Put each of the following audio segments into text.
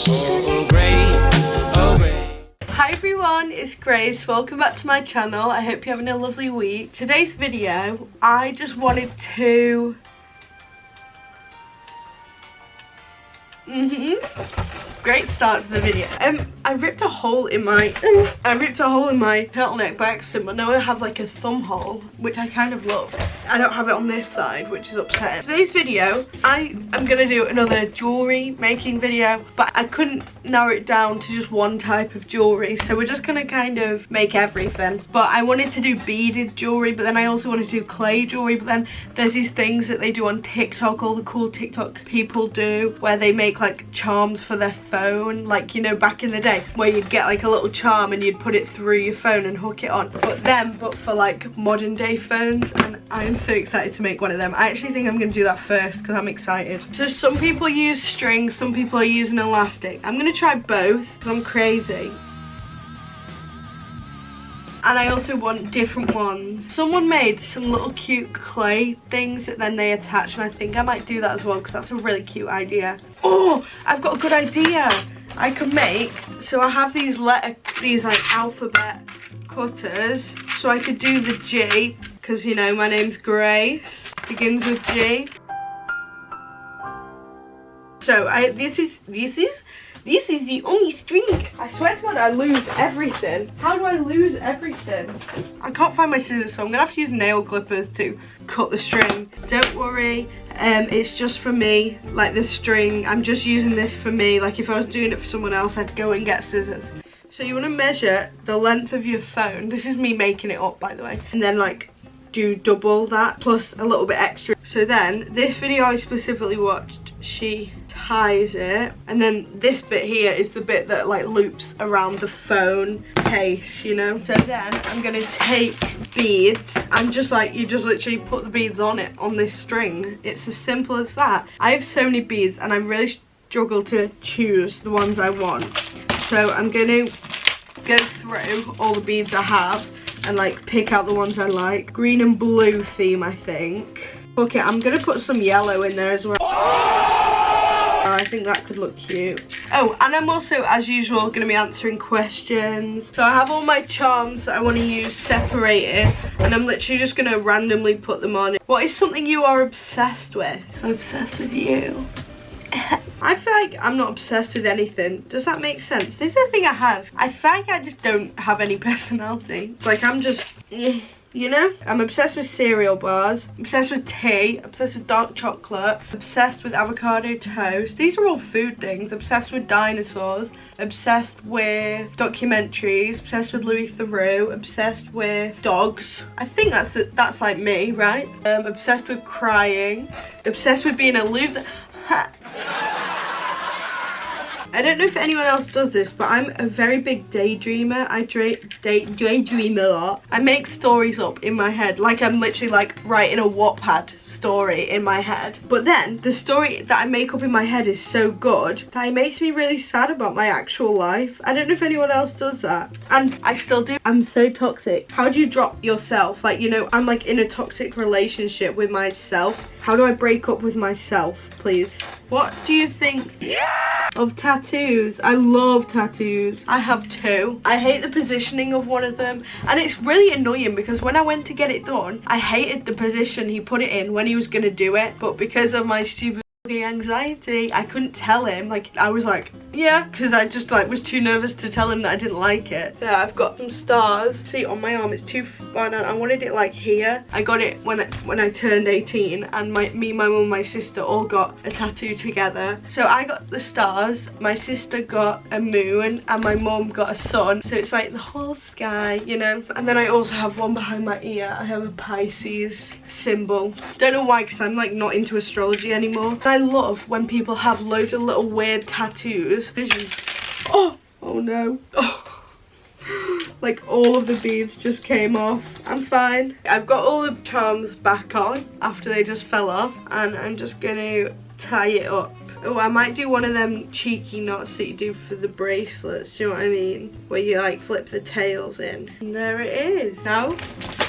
Oh, Grace, oh, Grace. Hi everyone, it's Grace. Welcome back to my channel. I hope you're having a lovely week. Today's video, I just wanted to... Great start to the video. I ripped a hole in my turtleneck by accident, but now I have like a thumb hole, which I kind of love. I don't have it on this side, which is upsetting. Today's video, I am gonna do another jewellery making video, but I couldn't narrow it down to just one type of jewellery, so we're just gonna kind of make everything. But I wanted to do beaded jewellery, but then I also wanted to do clay jewellery, but then there's these things that they do on TikTok, all the cool TikTok people do, where they make like charms for their phone, like, you know, back in the day where you'd get like a little charm and you'd put it through your phone and hook it on, but for like modern day phones. And I'm so excited to make one of them. I actually think I'm gonna do that first because I'm excited. So some people use string, some people are using elastic. I'm gonna try both because I'm crazy. And I also want different ones. Someone made some little cute clay things that then they attach, and I think I might do that as well because that's a really cute idea. Oh, I've got a good idea. I could make, so I have these like alphabet cutters, so I could do the G, because you know my name's Grace, begins with G. So this is the only string. I swear to God, I lose everything. How do I lose everything? I can't find my scissors, so I'm gonna have to use nail clippers to cut the string. Don't worry, it's just for me. Like the string, I'm just using this for me. Like if I was doing it for someone else, I'd go and get scissors. So you want to measure the length of your phone. This is me making it up, by the way. And then like do double that plus a little bit extra. So then this video I specifically watched, she ties it, and then this bit here is the bit that like loops around the phone case, you know. So then I'm gonna take beads and just like, you just literally put the beads on it, on this string. It's as simple as that. I have so many beads and I really struggle to choose the ones I want, so I'm gonna go through all the beads I have and like pick out the ones I like. Green and blue theme, I think. Okay, I'm gonna put some yellow in there as well. I think that could look cute. Oh, and I'm also, as usual, going to be answering questions. So I have all my charms that I want to use separated, and I'm literally just going to randomly put them on. What is something you are obsessed with? I'm obsessed with you. I feel like I'm not obsessed with anything. Does that make sense? This is the thing I have. I feel like I just don't have any personality. It's like I'm just... You know, I'm obsessed with cereal bars, obsessed with tea, obsessed with dark chocolate, obsessed with avocado toast. These are all food things. Obsessed with dinosaurs, obsessed with documentaries, obsessed with Louis Theroux, obsessed with dogs. I think that's like me, right? Obsessed with crying, obsessed with being a loser. I don't know if anyone else does this, but I'm a very big daydreamer. I daydream a lot. I make stories up in my head, like I'm literally like writing a Wattpad story in my head. But then the story that I make up in my head is so good that it makes me really sad about my actual life. I don't know if anyone else does that, and I still do. I'm so toxic. How do you drop yourself? Like, you know, I'm like in a toxic relationship with myself. How do I break up with myself, please? What do you think of tattoos? I love tattoos. I have two. I hate the positioning of one of them, and it's really annoying because when I went to get it done, I hated the position he put it in when he was gonna do it, but because of my stupid anxiety, I couldn't tell him. Like, I was like, yeah, because I just like was too nervous to tell him that I didn't like it. So I've got some stars. See, on my arm, it's too fun. I wanted it like here. I got it when I turned 18, and me, my mum and my sister all got a tattoo together. So I got the stars, my sister got a moon, and my mum got a sun. So it's like the whole sky, you know. And then I also have one behind my ear. I have a Pisces symbol. Don't know why, because I'm like not into astrology anymore. I love when people have loads of little weird tattoos. Oh no. Oh. Like all of the beads just came off. I'm fine. I've got all the charms back on after they just fell off, and I'm just gonna tie it up. Oh, I might do one of them cheeky knots that you do for the bracelets, do you know what I mean? Where you like flip the tails in. And there it is. Now,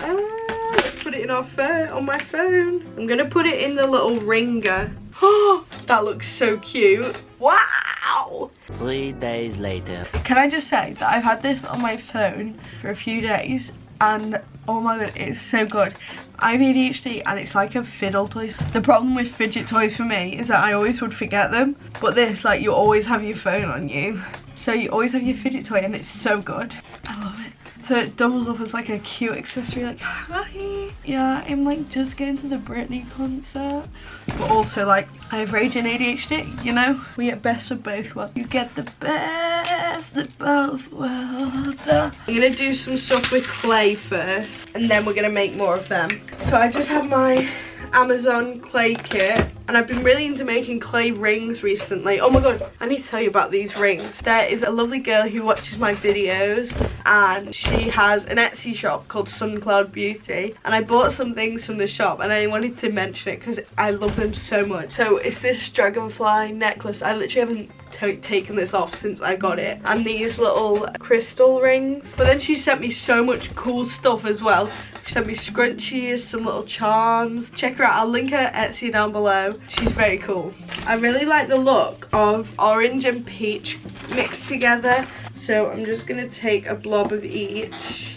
let's put it in on my phone. I'm gonna put it in the little ringer. Oh, that looks so cute. Wow! Wow. 3 days later. Can I just say that I've had this on my phone for a few days and oh my god, it's so good. I have ADHD and it's like a fiddle toy. The problem with fidget toys for me is that I always would forget them, but this, like, you always have your phone on you, so you always have your fidget toy and it's so good. I love it. So it doubles up as like a cute accessory, like, hi. Yeah, I'm like just getting to the Britney concert. But also, like, I have raging ADHD, you know? We get best of both worlds. You get the best of both worlds. I'm gonna do some stuff with clay first, and then we're gonna make more of them. So I just have my Amazon clay kit, and I've been really into making clay rings recently. Oh my god, I need to tell you about these rings. There is a lovely girl who watches my videos and she has an Etsy shop called Suncloud Beauty, and I bought some things from the shop and I wanted to mention it because I love them so much. So it's this dragonfly necklace. I literally haven't taken this off since I got it, and these little crystal rings. But then she sent me so much cool stuff as well. She sent me scrunchies, some little charms. Check her out, I'll link her Etsy down below. She's very cool. I really like the look of orange and peach mixed together, so I'm just gonna take a blob of each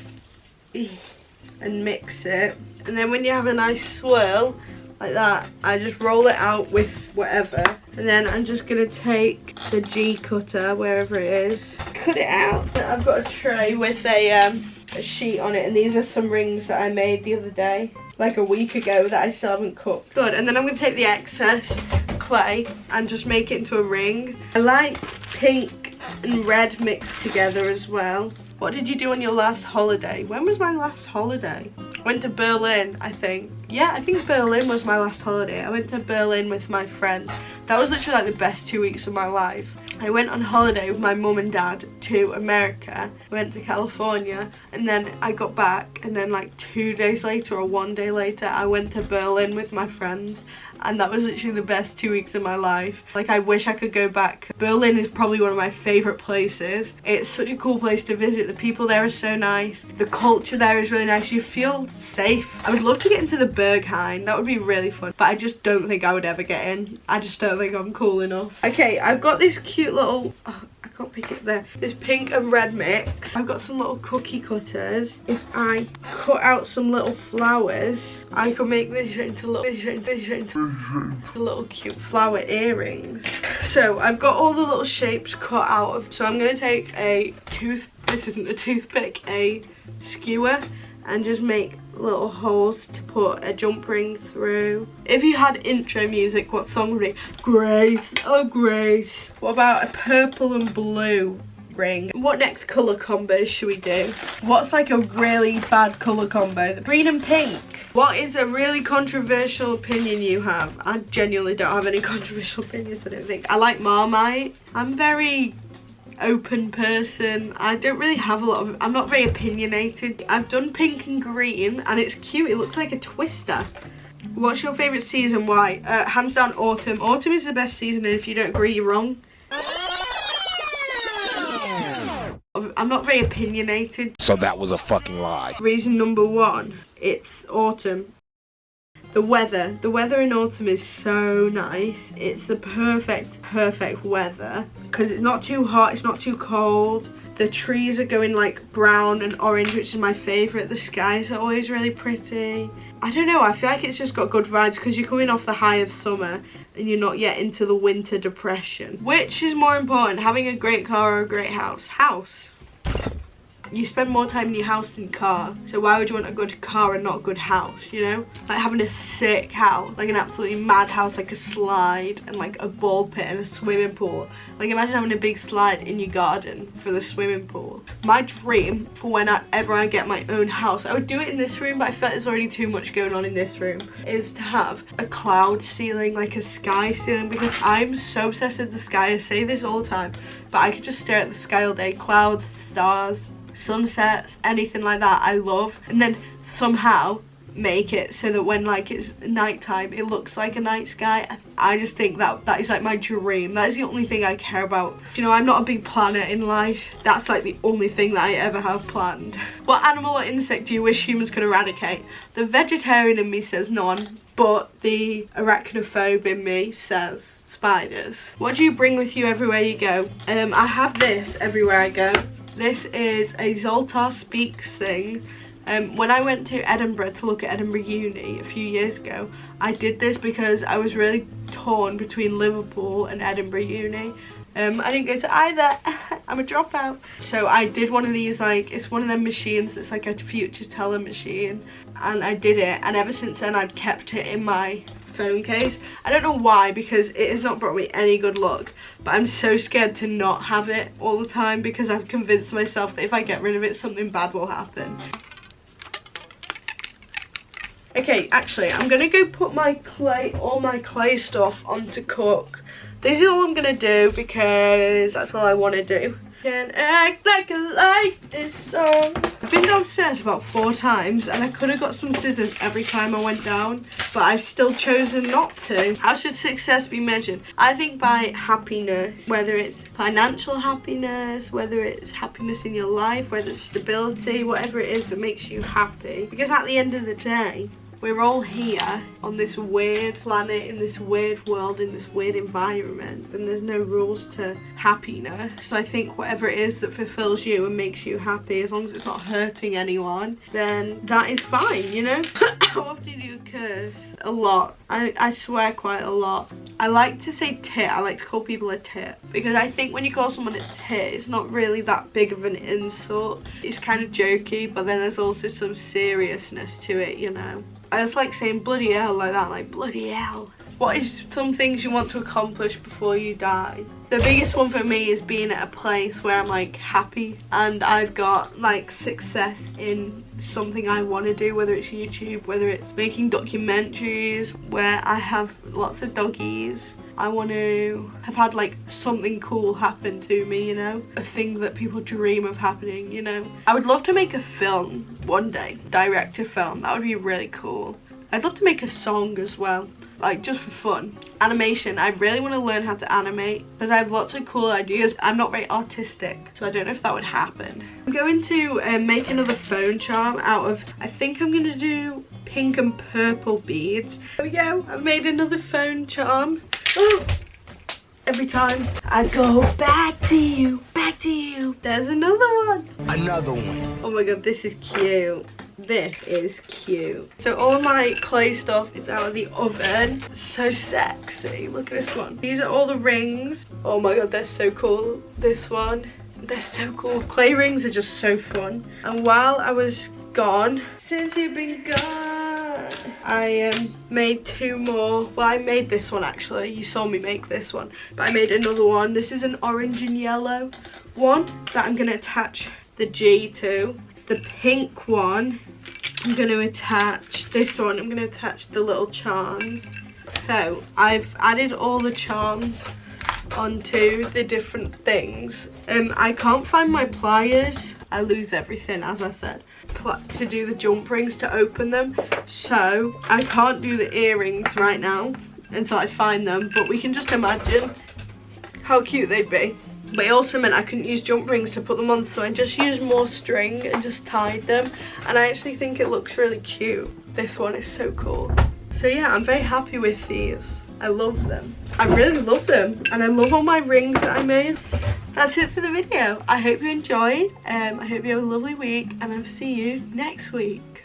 and mix it, and then when you have a nice swirl like that, I just roll it out with whatever, and then I'm just gonna take the G cutter, wherever it is, cut it out. I've got a tray with a sheet on it, and these are some rings that I made the other day, like a week ago, that I still haven't cut. Good. And then I'm gonna take the excess clay and just make it into a ring. I like pink and red mixed together as well. What did you do on your last holiday? When was my last holiday? Went to Berlin, I think. Yeah, I think Berlin was my last holiday. I went to Berlin with my friends. That was literally like the best 2 weeks of my life. I went on holiday with my mum and dad to America, went to California, and then I got back, and then like 2 days later or 1 day later I went to Berlin with my friends, and that was literally the best 2 weeks of my life. Like, I wish I could go back. Berlin is probably one of my favourite places. It's such a cool place to visit. The people there are so nice. The culture there is really nice. You feel safe. I would love to get into the Berghain. That would be really fun, but I just don't think I would ever get in. I just don't think I'm cool enough. Okay, I've got this cute little, oh, I can't pick it there, this pink and red mix. I've got some little cookie cutters. If I cut out some little flowers, I can make this into little cute flower earrings. So I've got all the little shapes cut out of, so I'm gonna take a this isn't a toothpick, a skewer, and just make little holes to put a jump ring through. If you had intro music, what song would it be? Grace, oh Grace. What about a purple and blue ring? What next colour combos should we do? What's like a really bad colour combo? The green and pink. What is a really controversial opinion you have? I genuinely don't have any controversial opinions, I don't think. I like Marmite. I'm very open person. I don't really have a lot of, I'm not very opinionated. I've done pink and green and it's cute. It looks like a twister. What's your favourite season? Why? Hands down autumn. Autumn is the best season, and if you don't agree, you're wrong. I'm not very opinionated. So that was a fucking lie. Reason number one, it's autumn. The weather in autumn is so nice. It's the perfect weather because it's not too hot, it's not too cold. The trees are going like brown and orange, which is my favourite. The skies are always really pretty. I don't know, I feel like it's just got good vibes because you're coming off the high of summer and you're not yet into the winter depression. Which is more important, having a great car or a great house? House. You spend more time in your house than car, so why would you want a good car and not a good house, you know? Like having a sick house, like an absolutely mad house, like a slide and like a ball pit and a swimming pool. Like imagine having a big slide in your garden for the swimming pool. My dream for whenever I get my own house, I would do it in this room, but I felt there's already too much going on in this room, is to have a cloud ceiling, like a sky ceiling, because I'm so obsessed with the sky. I say this all the time, but I could just stare at the sky all day. Clouds, stars, sunsets, anything like that I love, and then somehow make it so that when like it's nighttime it looks like a night sky. I just think that is like my dream. That is the only thing I care about. You know, I'm not a big planner in life. That's like the only thing that I ever have planned. What animal or insect do you wish humans could eradicate? The vegetarian in me says none, but the arachnophobe in me says spiders. What do you bring with you everywhere you go? I have this everywhere I go. This is a Zoltar Speaks thing. When I went to Edinburgh to look at Edinburgh Uni a few years ago, I did this because I was really torn between Liverpool and Edinburgh Uni. I didn't go to either. I'm a dropout. So I did one of these, like, it's one of them machines that's like a future teller machine, and I did it, and ever since then I'd kept it in my phone case. I don't know why, because it has not brought me any good luck, but I'm so scared to not have it all the time because I've convinced myself that if I get rid of it, something bad will happen. Okay, actually, I'm gonna go put all my clay stuff on to cook. This is all I'm gonna do because that's all I want to do. Can act like I like this song. I've been downstairs about 4 times and I could have got some scissors every time I went down, but I've still chosen not to. How should success be measured? I think by happiness, whether it's financial happiness, whether it's happiness in your life, whether it's stability, whatever it is that makes you happy. Because at the end of the day, we're all here on this weird planet, in this weird world, in this weird environment, and there's no rules to happiness. So I think whatever it is that fulfills you and makes you happy, as long as it's not hurting anyone, then that is fine, you know? How often do you curse? A lot. I swear quite a lot. I like to say tit. I like to call people a tit, because I think when you call someone a tit, it's not really that big of an insult. It's kind of jokey, but then there's also some seriousness to it, you know? I just like saying bloody hell like that, like bloody hell. What is some things you want to accomplish before you die? The biggest one for me is being at a place where I'm like happy and I've got like success in something I want to do, whether it's YouTube, whether it's making documentaries where I have lots of doggies. I want to have had like something cool happen to me, you know, a thing that people dream of happening, you know. I would love to make a film one day, direct a film. That would be really cool. I'd love to make a song as well, like just for fun. Animation, I really want to learn how to animate because I have lots of cool ideas. I'm not very artistic, so I don't know if that would happen. I'm going to make another phone charm out of, I think I'm going to do pink and purple beads. There we go, I've made another phone charm. Oh, every time I go back to you, there's another one. Another one. Oh my god, this is cute. This is cute. So all my clay stuff is out of the oven. So sexy. Look at this one. These are all the rings. Oh my god, they're so cool. This one, they're so cool. Clay rings are just so fun. And while I was gone, since you've been gone, I made 2 more. Well, I made this one actually. You saw me make this one. But I made another one. This is an orange and yellow one that I'm going to attach the G to. The pink one, I'm going to attach this one. I'm going to attach the little charms. So I've added all the charms onto the different things. I can't find my pliers. I lose everything, as I said, to do the jump rings, to open them. So I can't do the earrings right now until I find them, but we can just imagine how cute they'd be. But it also meant I couldn't use jump rings to put them on, so I just used more string and just tied them, and I actually think it looks really cute. This one is so cool. So yeah, I'm very happy with these. I love them. I really love them, and I love all my rings that I made. That's it for the video. I hope you enjoyed. I hope you have a lovely week, and I'll see you next week.